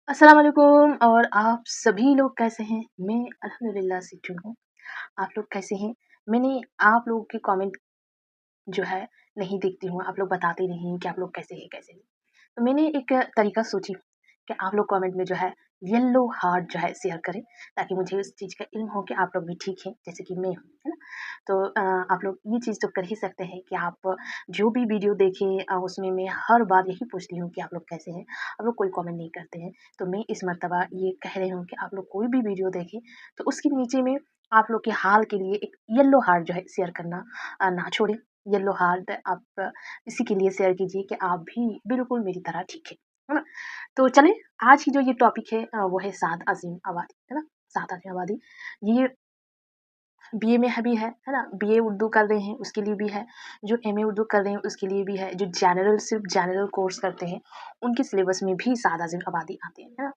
अस्सलाम वालेकुम और आप सभी लोग कैसे हैं? मैं अल्हम्दुलिल्लाह से ठीक हूँ। आप लोग कैसे हैं? मैंने आप लोगों के कमेंट जो है नहीं देखती हूँ, आप लोग बताते नहीं हैं कि आप लोग कैसे हैं, कैसे नहीं। तो मैंने एक तरीका सोची कि आप लोग कमेंट में जो है येलो हार्ट जो है शेयर करें, ताकि मुझे उस चीज़ का इल्म हो कि आप लोग भी ठीक हैं, जैसे कि मैं हूँ, है ना? तो आप लोग ये चीज़ तो कर ही सकते हैं कि आप जो भी वीडियो देखें उसमें मैं हर बार यही पूछती हूँ कि आप लोग कैसे हैं? आप लोग कोई कमेंट नहीं करते हैं। तो मैं इस मर्तबा ये कह रही हूँ कि आप लोग कोई भी वीडियो देखें, तो उसके नीचे में आप लोग के हाल के लिए एक येलो हार्ट जो है शेयर करना ना छोड़ें। येलो हार्ट आप इसी के लिए शेयर कीजिए कि आप भी बिल्कुल मेरी तरह ठीक है ना? तो चलें, आज की जो ये टॉपिक है वो है साद अज़ीम आबादी, है ना? साद अज़ीम आबादी ये बीए में है ना? बीए उर्दू कर रहे हैं उसके लिए भी है, जो एमए उर्दू कर रहे हैं उसके लिए भी है, जो सिर्फ़ जनरल कोर्स करते हैं, उनके सिलेबस में भी साद अज़ीम आबादी आते हैं, है ना?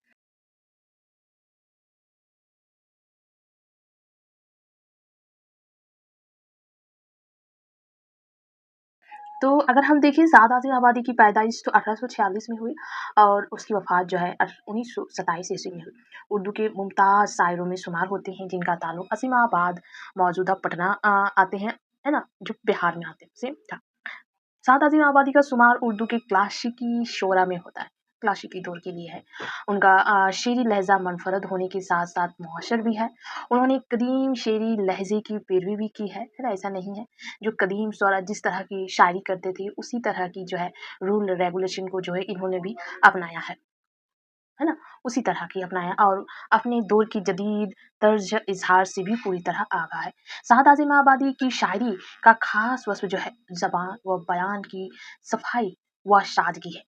तो अगर हम देखें साद अज़ीम आबादी की पैदाइश तो 1846 में हुई और उसकी वफ़ात जो है 1927 ईस्वी में हुई। उर्दू के मुमताज़ शायरों में शुमार होते हैं जिनका ताल्लुक अज़ीमाबाद मौजूदा पटना आते हैं, है ना? जो बिहार में आते हैं, सेम था। साद अज़ीम आबादी का शुमार उर्दू के क्लासिकी शोरा में होता है, क्लासिकी दौर के लिए है। उनका शेरी लहज़ा मुनफ़रद होने के साथ-साथ मुअश्शर भी है। उन्होंने कदीम शेरी लहज़े की पैरवी भी की है ना? ऐसा नहीं है, जो कदीम शोरा जिस तरह की शायरी करते थे, उसी तरह की जो है रूल रेगुलेशन को जो है इन्होंने भी अपनाया है ना? उसी तरह की अपनाया और अपने दौर की जदीद तर्ज इज़हार से भी पूरी तरह आगाह है। साद अज़ीम आबादी की शायरी का ख़ास वस्फ़ जो है ज़बान व बयान की सफ़ाई व सादगी है।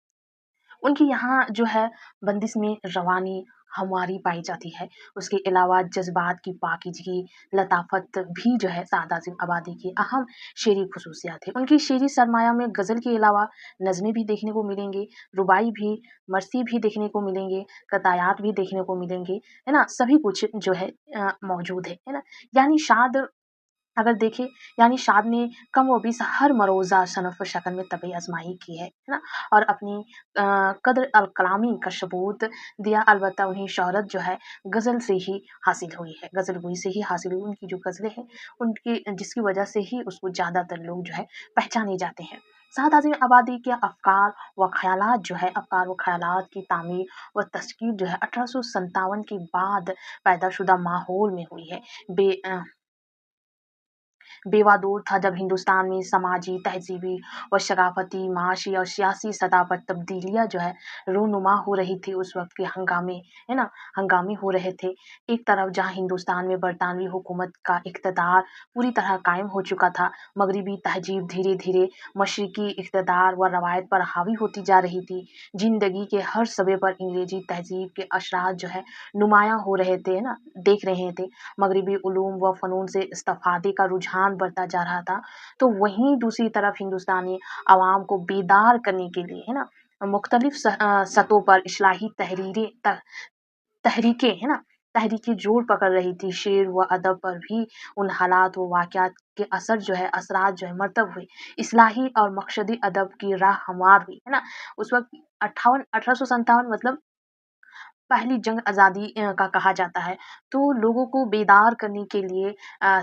उनके यहाँ जो है बंदिश में रवानी, हमवारी पाई जाती है। उसके अलावा जज़्बात की पाकीज़गी, लताफ़त भी जो है सादा अज़ीम आबादी की अहम शेरी ख़ुसूसियात है। उनकी शेरी सरमाया में ग़ज़ल के अलावा नज़्में भी देखने को मिलेंगी, रुबाई भी, मरसी भी देखने को मिलेंगे, कतायात भी देखने को मिलेंगे, है ना? सभी कुछ जो है मौजूद है ना? यानी शाद अगर देखें यानी शाद ने कम व बीस हर मरोज़ा सनफ़ व शकल में तबई आज़माई की है ना? और अपनी क़द्र कलामी का सबूत दिया अलबत्ता उन्हें शोहरत जो है ग़ज़ल से ही हासिल हुई है, ग़ज़ल-गोई से ही हासिल हुई। उनकी जो ग़ज़लें हैं, उनकी जिसकी वजह से ही उसको ज़्यादातर लोग जो है पहचाने जाते हैं। साद अज़ीम आबादी के अफ़कार व ख़यालात की तामीर व तश्कील जो है 1857 के बाद पैदाशुदा माहौल में हुई है। बेवा दौर था जब हिंदुस्तान में समाजी, तहज़ीबी व सक़ाफ़ती, माशी और सियासी सतह पर तब्दीलियाँ जो है रूनुमा हो रही थी उस वक़्त के हंगामे, है ना? हंगामे हो रहे थे। एक तरफ जहाँ हिंदुस्तान में बरतानवी हुकूमत का इक़्तिदार पूरी तरह कायम हो चुका था, मग़रिबी तहज़ीब धीरे-धीरे मशरिक़ी इक़्तिदार व रवायत पर हावी होती जा रही थी। ज़िंदगी के हर श'बे पर अंग्रेज़ी तहज़ीब के असरात जो है नुमायाँ हो रहे थे, है ना? देख रहे थे। मग़रिबी उलूम व फ़नून से इस्तिफ़ादे का रुझान बढ़ता जा रहा था। तो वहीं दूसरी तरफ हिंदुस्तानी अवाम को बेदार करने के लिए, है ना? मुख्तलिफ़ सतहों पर इस्लाही तहरीकें, है ना? तहरीकें जोर पकड़ रही थी। शेर व अदब पर भी उन हालात व वाक़यात के असरात जो है मरतब हुए। इस्लाही और मक़सदी अदब की राह हमवार हुई, है ना? उस वक़्त 1857 मतलब पहली जंग आज़ादी का कहा जाता है। तो लोगों को बेदार करने के लिए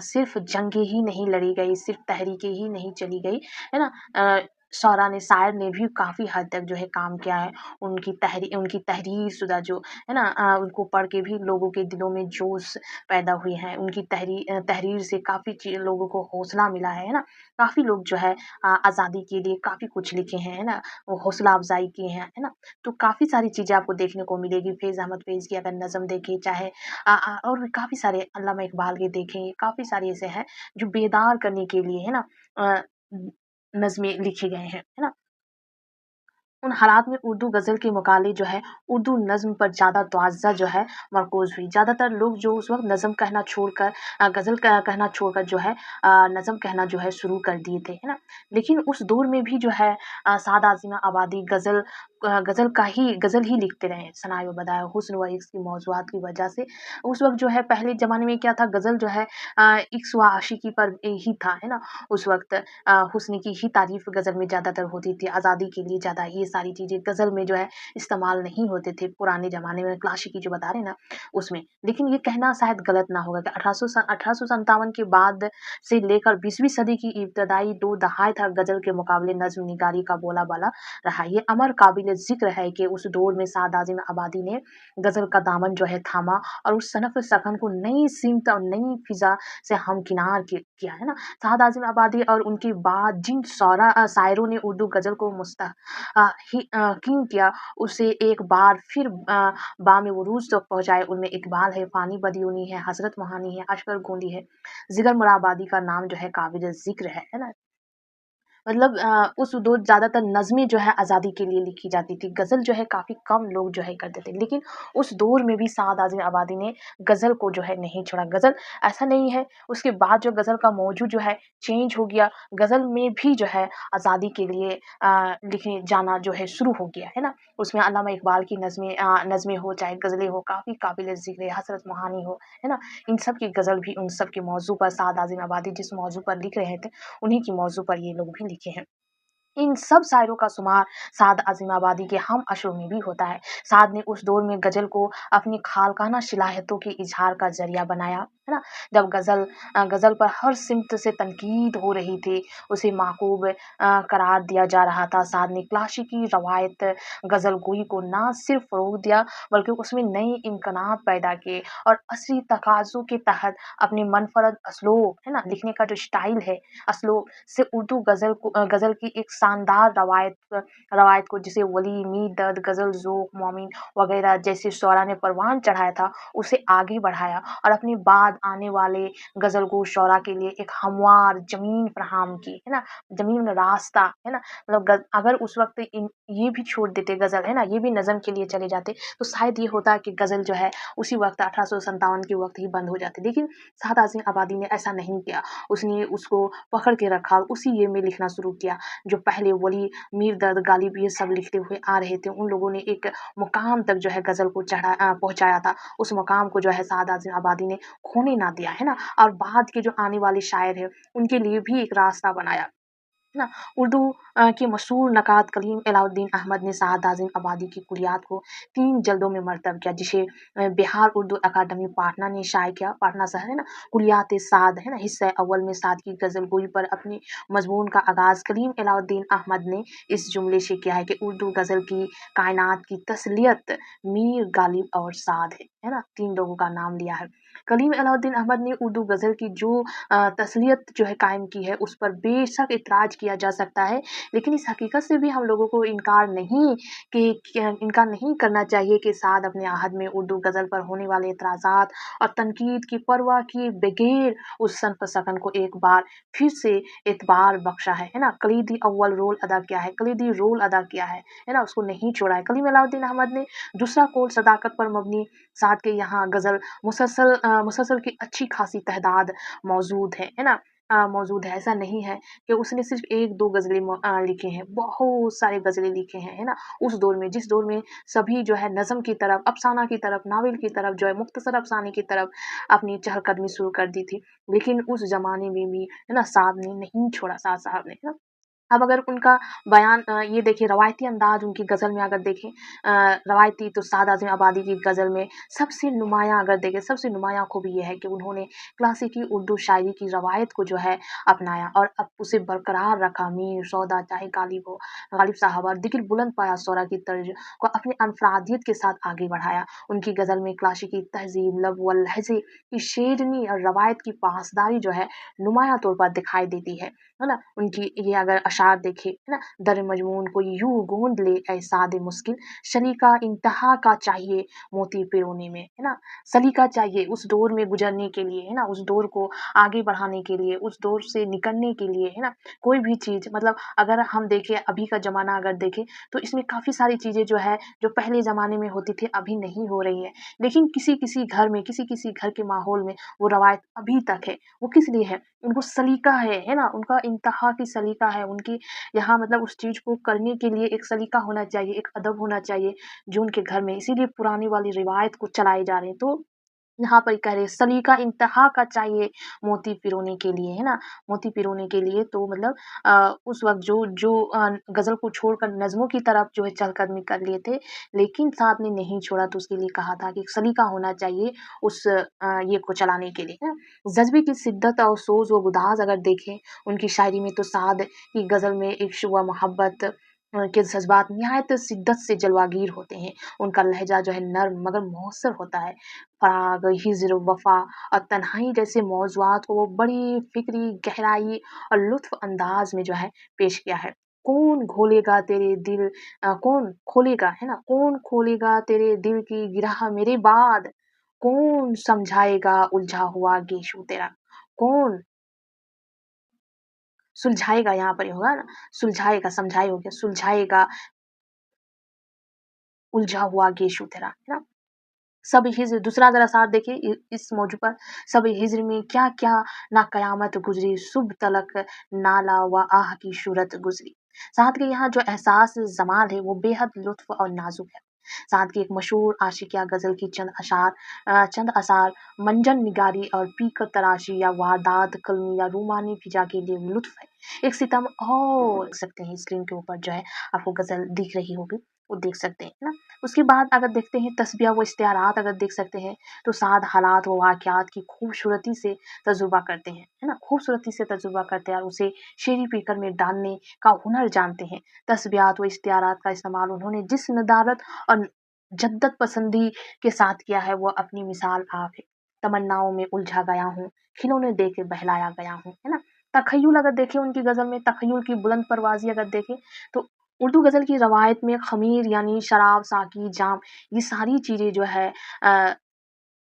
सिर्फ़ जंगें ही नहीं लड़ी गई, सिर्फ़ तहरीकें ही नहीं चली गई, है ना? शोरा ने शायर ने भी काफ़ी हद तक जो है काम किया है। उनकी तहरीर शुदा जो है ना उनको पढ़ के भी लोगों के दिलों में जोश पैदा हुए हैं। उनकी तहरीर से काफ़ी लोगों को हौसला मिला है ना? काफ़ी लोग जो है आज़ादी के लिए काफ़ी कुछ लिखे हैं, है ना? वो हौसला अफ़ज़ाई किए हैं, है ना? तो काफ़ी सारी चीज़ें आपको देखने को मिलेगी। फ़ैज़ अहमद फ़ैज़ की अगर नज़्म देखें चाहे और भी काफ़ी सारे अल्लामा इक़बाल के देखें, काफ़ी सारे ऐसे हैं जो बेदार करने के लिए है ना अ, नज़्में लिखे गए हैं, है ना? उन हालात में उर्दू ग़ज़ल के मुकाबले जो है उर्दू नज़्म पर ज़्यादा तवज्जो जो है मरकूज़ हुई। ज़्यादातर लोग जो उस वक़्त नज़्म कहना छोड़कर ग़ज़ल कहना छोड़कर जो है नज़्म कहना जो है शुरू कर दिए थे, है ना? लेकिन उस दौर में भी जो है सादा अज़ीम आबादी ग़ज़ल ही लिखते रहे। सनाए व बदाए हुस्न व इश्क़ की मौज़ूआत की वजह से उस वक़्त जो है पहले ज़माने में क्या था ग़ज़ल जो है इश्क़ व आशिकी पर ही था, है ना? उस वक़्त हुस्न की ही तारीफ़ ग़ज़ल में ज़्यादातर होती थी। आज़ादी के लिए ज़्यादा ये सारी चीज़ें गज़ल में जो है इस्तेमाल नहीं होते थे पुराने ज़माने में, क्लासिकी जो बता रहे हैं ना उसमें। लेकिन ये कहना शायद गलत ना होगा कि 1857 के बाद से लेकर 20वीं सदी की इब्तदाई 2 दहाई तक गज़ल के मुकाबले नज़्म निगारी का बोलाबाला रहा। ये अमर काबिल ज़िक्र है कि उस दौर में साद आज़म आबादी ने गज़ल का दामन जो है थामा और उस सनफ़ सखन को नई सिमत और नई फ़िज़ा से हमकिनार किया, है ना? साद आज़म आबादी और उनके बाद जिन शायरों ने उर्दू गज़ल को कीन किया, उसे एक बार फिर बाम उरूज तक पहुँचाए। उनमें इकबाल है, फ़ानी बदियूनी है, हज़रत मोहानी है, अशकर गोंदी है, जिगर मुराबादी का नाम जो है काबिल ज़िक्र है ना? मतलब उस दौर ज़्यादातर नज़्में जो है आज़ादी के लिए लिखी जाती थी। गज़ल जो है काफ़ी कम लोग जो है करते थे। लेकिन उस दौर में भी साद आज़म आबादी ने गज़ल को जो है नहीं छोड़ा। गज़ल ऐसा नहीं है, उसके बाद जो गज़ल का मौजू जो है चेंज हो गया। गज़ल में भी जो है आज़ादी के लिए लिखे जाना जो है शुरू हो गया, है ना? उसमें अल्लामा इकबाल की नज़्में हो, चाहे गज़लें हो, काफ़ी काबिल ज़िक्र है, हज़रत मोहानी हो, है ना? इन सब की गज़ल भी उन सब के मौज़ू पर साद आज़म आबादी जिस मौज़ू पर लिख रहे थे, उन्हीं की मौज़ू पर ये लोग भी लिखे हैं। इन सब शायरों का शुमार साद आज़म आबादी के हम अशरों में भी होता है। साद ने उस दौर में गज़ल को अपनी खालकाना सलाहियतों के इज़हार का ज़रिया बनाया, है ना? जब गज़ल पर हर सिमत से तनकीद हो रही थी, उसे माकूब करार दिया जा रहा था। साद ने क्लासिकी रवायत गज़ल गोई को ना सिर्फ़ फ़रोग़ दिया, बल्कि उसमें नए इम्कानात पैदा किए और असरी तकाज़ों के तहत अपनी मनफ़रद असलूब, है ना? लिखने का जो स्टाइल है, असलूब से उर्दू गज़ल की एक शानदार रवायत को जिसे वली, मीर दर्द, गज़ल ज़ोक़, मोमिन वग़ैरह जैसे शुअरा ने परवान चढ़ाया था, उसे आगे बढ़ाया और अपने बाद आने वाले गज़लगो शुअरा के लिए एक हमवार ज़मीन फ़राहम की, है ना? ज़मीन रास्ता, है ना? मतलब अगर उस वक़्त ये भी छोड़ देते गज़ल, है ना? ये भी नज़्म के लिए चले जाते, तो शायद ये होता कि गज़ल जो है उसी वक़्त 1857 के वक़्त ही बंद हो जाती। लेकिन साद आज़म आबादी ने ऐसा नहीं किया। उसने उसको पकड़ के रखा और उसी ये में लिखना शुरू किया। जो पहले वली, मीर दर्द, गालिब ये सब लिखते हुए आ रहे थे, उन लोगों ने एक मुकाम तक जो है गज़ल को पहुँचाया था। उस मुकाम को जो है साद आज़म आबादी ने खोने ना दिया, है ना? और बाद के जो आने वाले शायर हैं, उनके लिए भी एक रास्ता बनाया। ना उर्दू के मशहूर नक़ाद कलीम अलाउद्दीन अहमद ने साद आज़म आबादी की कुलियात को 3 जल्दों में मरतब किया, जिसे बिहार उर्दू अकादमी पाटना ने शाये किया। पाटना शहर है ना, कुलियात साद है ना, हिस्सा अव्वल में साद की गज़ल गोई पर अपने मज़मून का आगाज़ कलीम अलाउद्दीन अहमद ने इस जुमले से किया है कि उर्दू गज़ल की कायनात की तसलियत मीर, गालिब और साद है ना? 3 लोगों का नाम लिया है। कलीम अलाउद्दीन अहमद ने उर्दू गज़ल की जो तसलियत जो है कायम की है, उस पर बेशक इतराज़ किया जा सकता है, लेकिन इस हकीकत से भी हम लोगों को इनकार नहीं करना चाहिए कि साद अपने आहद में उर्दू गज़ल पर होने वाले इतराज़ात और तनकीद की परवाह किए बगैर उस सनफ़-सकन को एक बार फिर से एतबार बख्शा है ना? कलीदी रोल अदा किया है ना? उसको नहीं छोड़ा है। कलीम अलाउद्दीन अहमद ने दूसरा कौल सदाकत पर मबनी साद के यहाँ गज़ल मुसलसल की अच्छी खासी तहदाद है ना? मौजूद है। ऐसा नहीं है कि उसने सिर्फ़ 1-2 गज़लें लिखे हैं, बहुत सारे गज़लें लिखे हैं, है ना? उस दौर में, जिस दौर में सभी जो है नज़्म की तरफ, अफ़साना की तरफ, नावल की तरफ जो है मुख्तसर अफ़साने की तरफ अपनी चहलकदमी शुरू कर दी थी। लेकिन उस ज़माने में भी, है ना, साद ने नहीं छोड़ा, साद साहब ने, है ना? अब अगर उनका बयान ये देखिए रवायती अंदाज़ उनकी गज़ल में अगर देखें रवायती तो साद आज़म आबादी की गज़ल में सबसे नुमायाँ अगर देखें, सबसे नुमायाँ खूबी ये है कि उन्होंने क्लासिकी उर्दू शायरी की रवायत को जो है अपनाया और अब उसे बरकरार रखा। मीर, सौदा चाहे गालिब साहब और दिल बुलंद पाया शोरा की तर्ज को अपनी अनफरादियत के साथ आगे बढ़ाया। उनकी गज़ल में क्लासिकी तहज़ीब, लफ्ज़ व लहज़े की शेरनी और रवायत की पासदारी जो है नुमायाँ तौर पर दिखाई देती है ना? उनकी ये अगर अशार देखें, है ना? दर मजमून को यूँ गोंद ले ऐ साद मुश्किल, सलीका इंतहा का चाहिए मोती पिरोने में, है ना? सलीका चाहिए उस दौर में गुज़रने के लिए, है ना? उस दौर को आगे बढ़ाने के लिए, उस दौर से निकलने के लिए, है ना? कोई भी चीज़ मतलब अगर हम देखें अभी का ज़माना अगर देखें, तो इसमें काफ़ी सारी चीज़ें जो है, जो पहले ज़माने में होती थी, अभी नहीं हो रही है। लेकिन किसी-किसी घर में, किसी-किसी घर के माहौल में वो रवायत अभी तक है। वो किस लिए है? उनको सलीका है ना? उनका इंतहा की सलीका है, उनकी यहाँ मतलब उस चीज़ को करने के लिए एक सलीका होना चाहिए, एक अदब होना चाहिए, जो उनके घर में इसीलिए पुरानी वाली रिवायत को चलाए जा रहे हैं। तो यहाँ पर कह रहे सलीका इंतहा का चाहिए मोती पिरोने के लिए, है ना? मोती पिरोने के लिए तो मतलब उस वक़्त जो ग़ज़ल को छोड़कर नज़्मों की तरफ जो है चहलकदमी कर लिए थे, लेकिन साहब ने नहीं छोड़ा तो उसके लिए कहा था कि सलीका होना चाहिए उस ये को चलाने के लिए, है ना? जज़्बे की शिद्दत और सोज़ व गुदाज़ अगर देखें उनकी शायरी में तो साद की ग़ज़ल में इश्क व मोहब्बत के जज़्बात निहायत शिद्दत से जलवागीर होते हैं। उनका लहज़ा जो है नर्म मगर मौसर होता है। फ़राग़, हिज्र, वफ़ा और तन्हाई जैसे मौज़ूआत को वो बड़ी फ़िक्री गहराई और लुत्फ़ अंदाज़ में जो है पेश किया है। कौन खोलेगा है ना? कौन खोलेगा तेरे दिल की गिरह मेरे बाद? कौन समझाएगा उलझा हुआ गेशु तेरा? कौन सुलझाएगा यहाँ पर ये होगा ना, सुलझाएगा, समझाए हो गया, सुलझाएगा उलझा हुआ गेशु तेरा, है ना? सब हिज्र दूसरा ज़रा साथ देखिए इस मौजू पर सब हिज्र में क्या-क्या ना कयामत गुज़री, सुबह तलक नाला व आह की शूरत गुज़री। साथ के यहाँ जो एहसास ज़माल है वो बेहद लुत्फ़ और नाज़ुक है। साथ की एक मशहूर आशिकिया ग़ज़ल की चंद असार मंजन निगारी और पीक तराशी या वारदात कलमी या रूमानी फ़िज़ा के लिए लुत्फ़ है। एक सितम और देख सकते हैं स्क्रीन के ऊपर जो है आपको ग़ज़ल दिख रही होगी, वो देख सकते हैं, है ना? उसके बाद अगर देखते हैं तस्बीह व इश्तिहारात अगर देख सकते हैं, तो साद हालात व वाक़यात की खूबसूरती से तजुर्बा करते हैं, है ना? खूबसूरती से तजुर्बा करते हैं और उसे शेरी पीकर में डालने का हुनर जानते हैं। तस्बीहात व इश्तिहारात का इस्तेमाल उन्होंने जिस नदारत और जद्दत पसंदी के साथ किया है, वो अपनी मिसाल आप है। तमन्नाओं में उलझा गया हूँ, खिलौने दे के बहलाया गया हूँ, है ना? तख़य्युल अगर देखें उनकी ग़ज़ल में तख़य्युल की बुलंद परवाज़ी अगर देखें, तो उर्दू ग़ज़ल की रवायत में ख़मीर यानी शराब, साक़ी, जाम ये सारी चीज़ें जो है अ,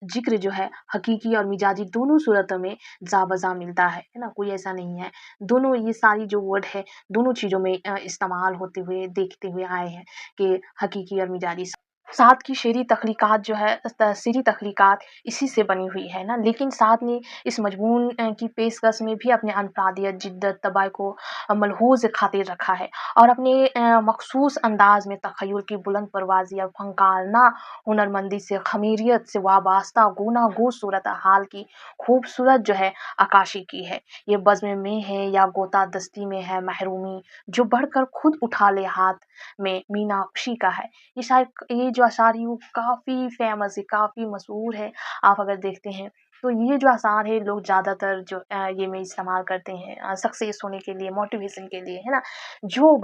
ज़िक्र जो है हकीकी और मिजाजी दोनों सूरतों में जा-बज़ा मिलता है ना? कोई ऐसा नहीं है। दोनों ये सारी जो वर्ड है, दोनों चीज़ों में इस्तेमाल होते हुए देखते हुए आए हैं कि हकीकी और मिजाजी साथ की शेरी तख़लीक़ात जो है तहसीरी तख़लीक़ात इसी से बनी हुई है ना, लेकिन साथ ने इस मज़मून की पेशकश में भी अपने अनफ़रादियत, जिद्दत, तबाय को मलहूज़ ख़ातिर रखा है और अपने मख़सूस अंदाज़ में तख़य्युल की बुलंद परवाज़ी और फ़नकाराना हुनरमंदी से ख़मीरियत से वाबस्ता गूना-गू सूरत हाल की खूबसूरत जो है अक्काशी की है। ये बज़्म में है या गोता-दस्ती में है महरूमी, जो बढ़कर खुद उठा ले हाथ में मीनाक्षी का है। ये जो अशार है वो काफ़ी फ़ेमस है, काफ़ी मशहूर है। आप अगर देखते हैं तो ये जो अशार है लोग ज़्यादातर जो ये में इस्तेमाल करते हैं सक्सेस होने के लिए, मोटिवेशन के लिए, है ना? जो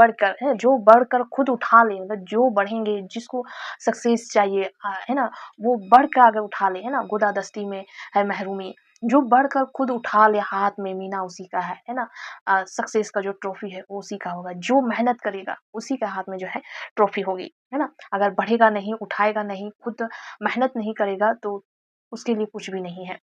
बढ़कर खुद उठा ले मतलब जो बढ़ेंगे जिसको सक्सेस चाहिए है ना? वो बढ़ के अगर उठा ले, है ना? गोदादस्ती में है महरूमी, जो बढ़कर खुद उठा ले हाथ में मीना उसी का है ना? सक्सेस का जो ट्रॉफ़ी है वो उसी का होगा, जो मेहनत करेगा उसी के हाथ में जो है ट्रॉफ़ी होगी, है ना? अगर बढ़ेगा नहीं, उठाएगा नहीं, खुद मेहनत नहीं करेगा तो उसके लिए कुछ भी नहीं है।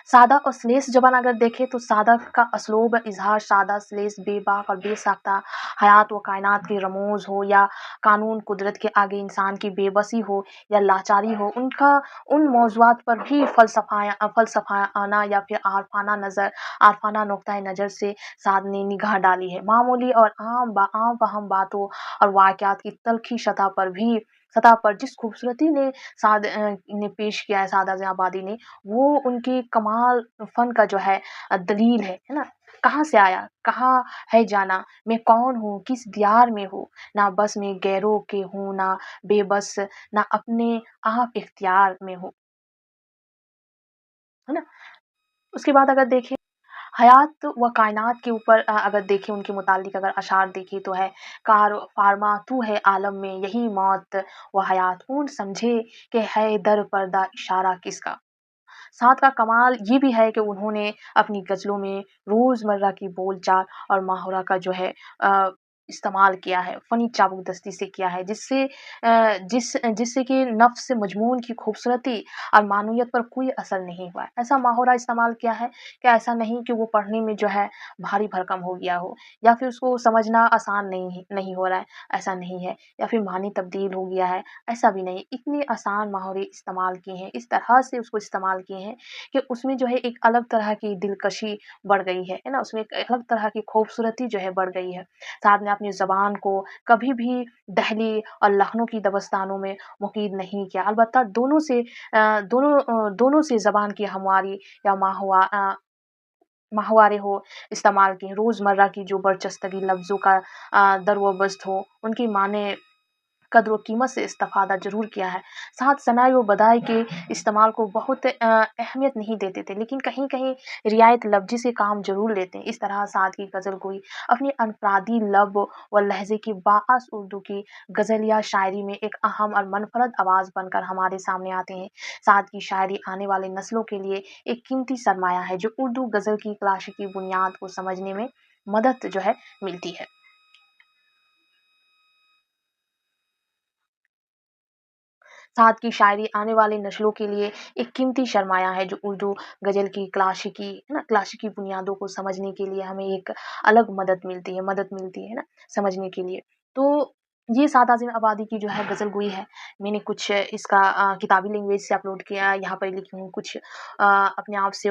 सादा और श्लेष ज़बान अगर देखें तो सादा का असलूब इज़हार सादा, श्लेष बेबाक और बेसाख्ता हयात व कायनात की रमूज़ हो या कानून कुदरत के आगे इंसान की बेबसी हो या लाचारी हो, उनका उन मौज़ूआत पर भी फ़लसफ़ाना या फिर आरफ़ाना नुक्ता नज़र से साद ने निगाह डाली है। मामूली और आम फ़हम बातों और वाक़यात की तल्ख़ी सतह पर जिस खूबसूरती ने ने पेश किया है सादा ज़ियाबादी ने, वो उनकी कमाल फ़न का जो है दलील है ना? कहाँ से आया, कहाँ है जाना, मैं कौन हूँ, किस दियार में हूँ, ना बस में गैरों के हूँ, ना बेबस, ना अपने आप इख्तियार में हूँ, है ना? उसके बाद अगर देखें हयात व कायनात के ऊपर अगर देखें उनके मुतालिक अगर अशार देखें तो है कार फार्मा तू है आलम में यही मौत व हयात कौन समझे कि है दर पर्दा इशारा किसका। साथ का कमाल ये भी है कि उन्होंने अपनी ग़ज़लों में रोज़मर्रा की बोलचाल और मुहावरा का जो है अ, इस्तेमाल किया है, फ़नी चाबुकदस्ती से किया है, जिससे कि नफ़्स मजमून की खूबसूरती और मानवियत पर कोई असर नहीं हुआ है। ऐसा मुहावरा इस्तेमाल किया है कि ऐसा नहीं कि वो पढ़ने में जो है भारी-भरकम हो गया हो या फिर उसको समझना आसान नहीं हो रहा है, ऐसा नहीं है या फिर मानी तब्दील हो गया है, ऐसा भी नहीं। इतने आसान मुहावरे इस्तेमाल किए हैं, इस तरह से उसको इस्तेमाल किए हैं कि उसमें जो है एक अलग तरह की दिलकशी बढ़ गई है ना? उसमें एक अलग तरह की खूबसूरती जो है बढ़ गई है। साथ में आप अपनी ज़बान को कभी भी दहली और लखनऊ की दबस्तानों में मुक़य्यद नहीं किया। अलबत्ता दोनों से ज़बान की हमवारी या माहवारे हो इस्तेमाल की, रोज़मर्रा की जो बरचस्तगी लफ्ज़ों का दर व बस्त हो, उनकी माने कद्र व कीमत से इस्तिफ़ादा ज़रूर किया है। साथ सनाई व बधाई के इस्तेमाल को बहुत अहमियत नहीं देते थे, लेकिन कहीं-कहीं रियायत लफ़्ज़ी से काम ज़रूर लेते हैं। इस तरह साद की ग़ज़ल गोई अपनी अनफ़रादी लब व लहज़े की बाअस उर्दू की ग़ज़ल या शायरी में एक अहम और मुनफ़रद आवाज़ बनकर हमारे सामने आते हैं। साद की शायरी आने वाले नस्लों के लिए एक कीमती सरमाया है, जो उर्दू ग़ज़ल की क्लासिकी बुनियाद को समझने में मदद जो है मिलती है। साथ की शायरी आने वाली नस्लों के लिए एक कीमती सरमाया है, जो उर्दू गज़ल की क्लासिकी बुनियादों को समझने के लिए हमें एक अलग मदद मिलती है ना, समझने के लिए। तो ये साद आज़म आबादी की जो है ग़ज़ल गोई है, मैंने कुछ इसका किताबी लैंग्वेज से अपलोड किया है, यहाँ पर लिखी हूँ, कुछ अपने आप से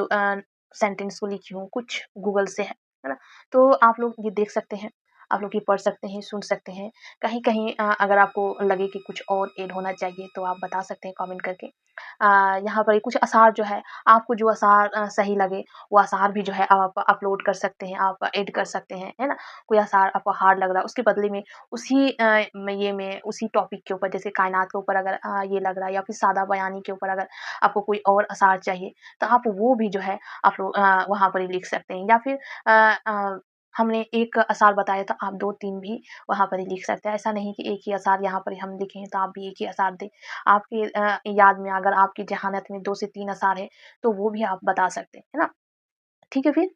सेंटेंस को लिखी हूँ, कुछ गूगल से है ना? तो आप लोग ये देख सकते हैं, आप लोग ये पढ़ सकते हैं, सुन सकते हैं। कहीं-कहीं अगर आपको लगे कि कुछ और ऐड होना चाहिए तो आप बता सकते हैं कमेंट करके। यहाँ पर कुछ अशार जो है, आपको जो अशार सही लगे वो अशार भी जो है आप अपलोड कर सकते हैं, आप ऐड कर सकते हैं, है ना? कोई अशार आपको हार्ड लग रहा है, उसके बदले में उसी टॉपिक के ऊपर, जैसे कायनात के ऊपर अगर ये लग रहा है, या फिर सादा बयानी के ऊपर अगर आपको कोई और अशार चाहिए, तो आप वो भी जो है आप लोग वहाँ पर ही लिख सकते हैं, या फिर अ अ, हमने एक अशार बताया तो आप 2-3 भी वहाँ पर ही लिख सकते हैं। ऐसा नहीं कि एक ही अशार यहाँ पर हम लिखें तो आप भी एक ही अशार दें। आपकी याद में अगर आपकी ज़हानत में 2 से 3 अशार हैं, तो वो भी आप बता सकते हैं, है ना? ठीक है फिर?